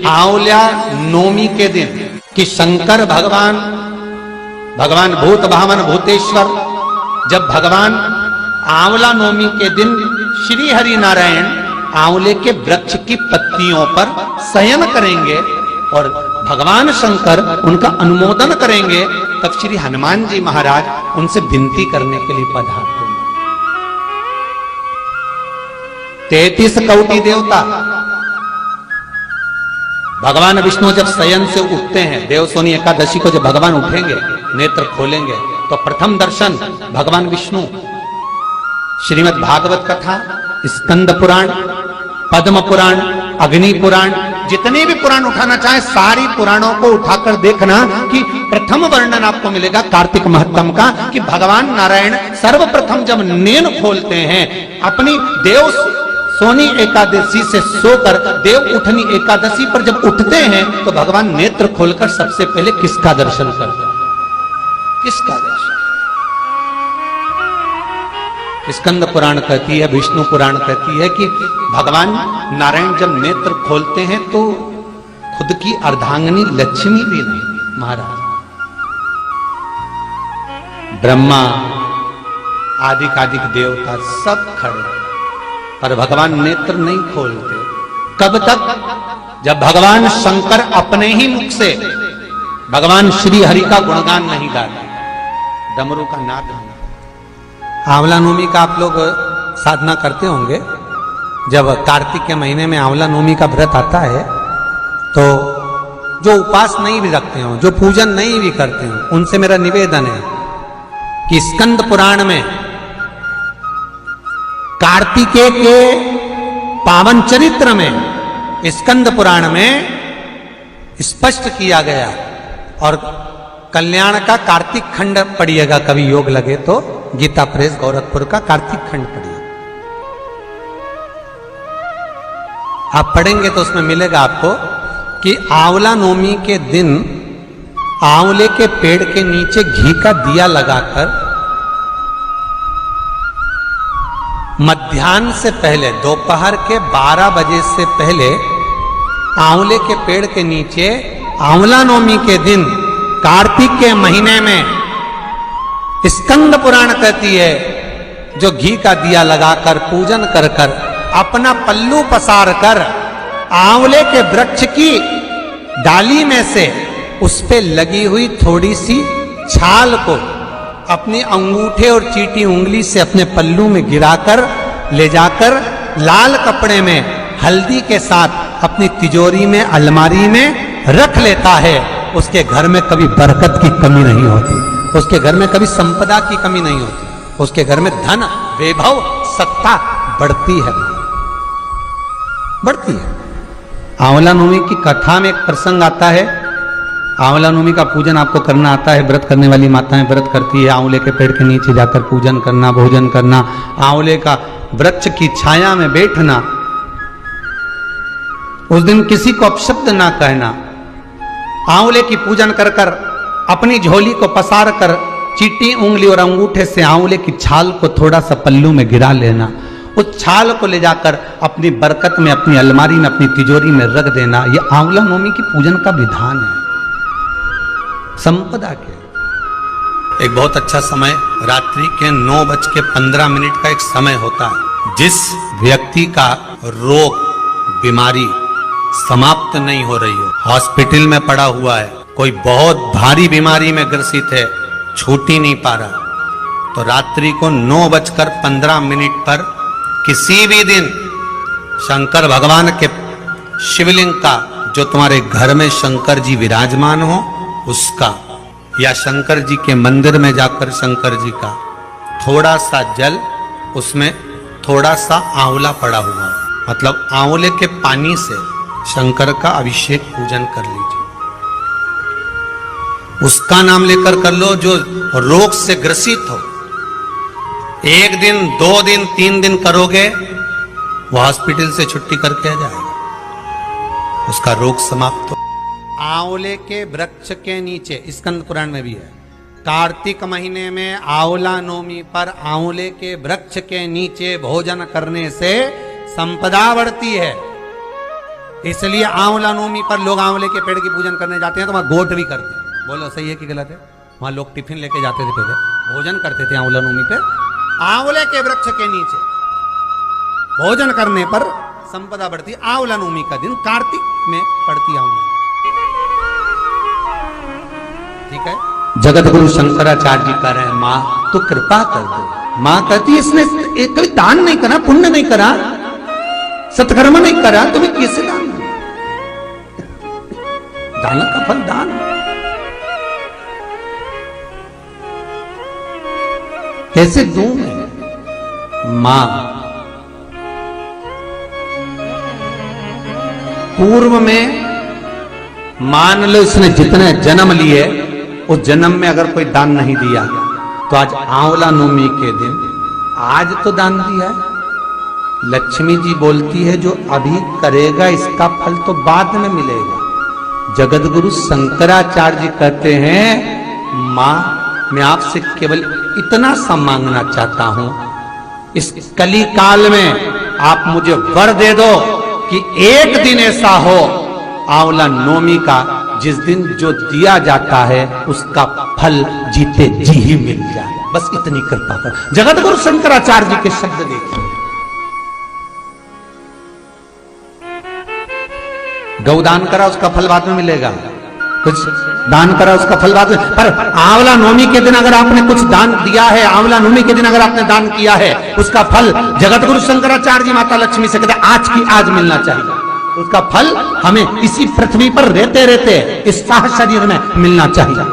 आंवला नवमी के दिन कि शंकर भगवान भूत भावन भूतेश्वर जब भगवान आंवला नवमी के दिन श्री हरि नारायण आंवले के वृक्ष की पत्तियों पर शयन करेंगे और भगवान शंकर उनका अनुमोदन करेंगे, तब श्री हनुमान जी महाराज उनसे विनती करने के लिए पधारते हैं। 33 कोटि देवता भगवान विष्णु जब शयन से उठते हैं, देवसोनी एकादशी को जब भगवान उठेंगे नेत्र खोलेंगे तो प्रथम दर्शन भगवान विष्णु श्रीमद् भागवत कथा, स्कंद पुराण, पद्म पुराण, अग्नि पुराण, जितने भी पुराण उठाना चाहे सारी पुराणों को उठाकर देखना कि प्रथम वर्णन आपको मिलेगा कार्तिक महत्तम का कि भगवान नारायण सर्वप्रथम जब नेन खोलते हैं अपनी देव सोनी एकादशी से सोकर देव उठनी एकादशी पर जब उठते हैं तो भगवान नेत्र खोलकर सबसे पहले किसका दर्शन करते हैं? किसका दर्शन? स्कंद पुराण कहती है, विष्णु पुराण कहती है कि भगवान नारायण जब नेत्र खोलते हैं तो खुद की अर्धांगिनी लक्ष्मी भी नहीं, महाराज ब्रह्मा आदिक देवता सब खड़े पर भगवान नेत्र नहीं खोलते। कब तक? जब भगवान शंकर अपने ही मुख से भगवान श्री हरि का गुणगान नहीं गाते, डमरू का नाद नहीं। आंवला नवमी का आप लोग साधना करते होंगे। जब कार्तिक के महीने में आंवला नवमी का व्रत आता है तो जो उपास नहीं भी रखते हो, जो पूजन नहीं भी करते हो, उनसे मेरा निवेदन है कि स्कंद पुराण में कार्तिकेय के पावन चरित्र में स्कंद पुराण में स्पष्ट किया गया और कल्याण का कार्तिक खंड पढ़िएगा, कभी योग लगे तो गीता प्रेस गोरखपुर का कार्तिक खंड पढ़िए, आप पढ़ेंगे तो उसमें मिलेगा आपको कि आंवला नवमी के दिन आंवले के पेड़ के नीचे घी का दिया लगाकर मध्याह्न से पहले दोपहर के 12 बजे से पहले आंवले के पेड़ के नीचे आंवला नवमी के दिन कार्तिक के महीने में स्कंद पुराण कहती है जो घी का दिया लगाकर पूजन कर कर अपना पल्लू पसार कर आंवले के वृक्ष की डाली में से उस पे लगी हुई थोड़ी सी छाल को अपने अंगूठे और चीटी उंगली से अपने पल्लू में गिराकर ले जाकर लाल कपड़े में हल्दी के साथ अपनी तिजोरी में अलमारी में रख लेता है। उसके घर में कभी बरकत की कमी नहीं होती, उसके घर में कभी संपदा की कमी नहीं होती, उसके घर में धन वैभव सत्ता बढ़ती है। आंवला नवमी की कथा में एक प्रसंग आता है। आंवला नवमी का पूजन आपको करना आता है, व्रत करने वाली माताएं व्रत करती है, आंवले के पेड़ के नीचे जाकर पूजन करना, भोजन करना, आंवले का वृक्ष की छाया में बैठना, उस दिन किसी को अपशब्द ना कहना, आंवले की पूजन कर कर अपनी झोली को पसार कर चीटी उंगली और अंगूठे से आंवले की छाल को थोड़ा सा पल्लू में गिरा लेना, उस छाल को ले जाकर अपनी बरकत में, अपनी अलमारी में, अपनी तिजोरी में रख देना। यह आंवला नवमी की पूजन का विधान है संपदा के। एक बहुत अच्छा समय रात्रि के 9:15 का एक समय होता है। जिस व्यक्ति का रोग बीमारी समाप्त नहीं हो रही हो, हॉस्पिटल में पड़ा हुआ है, कोई बहुत भारी बीमारी में ग्रसित है, छूट ही नहीं पा रहा, तो रात्रि को 9:15 पर किसी भी दिन शंकर भगवान के शिवलिंग का, जो तुम्हारे घर में शंकर जी विराजमान हो उसका, या शंकर जी के मंदिर में जाकर शंकर जी का थोड़ा सा जल, उसमें थोड़ा सा आंवला पड़ा हुआ, मतलब आंवले के पानी से शंकर का अभिषेक पूजन कर लीजिए। उसका नाम लेकर कर लो जो रोग से ग्रसित हो। 1 दिन 2 दिन 3 दिन करोगे वो हॉस्पिटल से छुट्टी करके आ जाएगा, उसका रोग समाप्त हो। आंवले के वृक्ष के नीचे स्कंद पुराण में भी है, कार्तिक महीने में आंवला नवमी पर आंवले के वृक्ष के नीचे भोजन करने से संपदा बढ़ती है। इसलिए आंवला नवमी पर लोग आंवले के पेड़ की पूजन करने जाते हैं तो वहां गोट भी करते हैं। बोलो सही है कि गलत है? वहां लोग टिफिन लेके जाते थे, पहले भोजन करते थे आंवला नवमी पे, आंवले के वृक्ष के नीचे भोजन करने पर संपदा बढ़ती। आंवला नवमी का दिन कार्तिक में पड़ती आंवला, ठीक है। जगत गुरु शंकराचार्य जी कह रहे हैं माँ तो कृपा कर दो। माँ कहती है इसने कोई दान नहीं करा, पुण्य नहीं करा, सत्कर्म नहीं करा, तुम्हें कैसे दान? दान का फल दान। कैसे दूं मैं? मां पूर्व में मान लो इसने जितने जन्म लिए उस जन्म में अगर कोई दान नहीं दिया तो आज आंवला नवमी के दिन आज तो दान दिया है। लक्ष्मी जी बोलती है जो अभी करेगा इसका फल तो बाद में मिलेगा। जगत गुरु शंकराचार्य जी कहते हैं मां मैं आपसे केवल इतना सा मांगना चाहता हूं, इस कली काल में आप मुझे वर दे दो कि एक दिन ऐसा हो आंवला नवमी का जिस दिन जो दिया जाता है उसका फल जीते जी ही मिल जाए। बस इतनी कृपा कर। जगत गुरु शंकराचार्य जी के शब्द देखिए। गौदान करा उसका फल बाद में मिलेगा, कुछ दान करा उसका फल बाद में, पर आंवला नवमी के दिन अगर आपने कुछ दान दिया है, आंवला नवमी के दिन अगर आपने दान किया है उसका फल जगत गुरु शंकराचार्य जी माता लक्ष्मी से कहते आज की आज मिलना चाहिए। उसका फल हमें इसी पृथ्वी पर रहते रहते इस साह शरीर में मिलना चाहिए।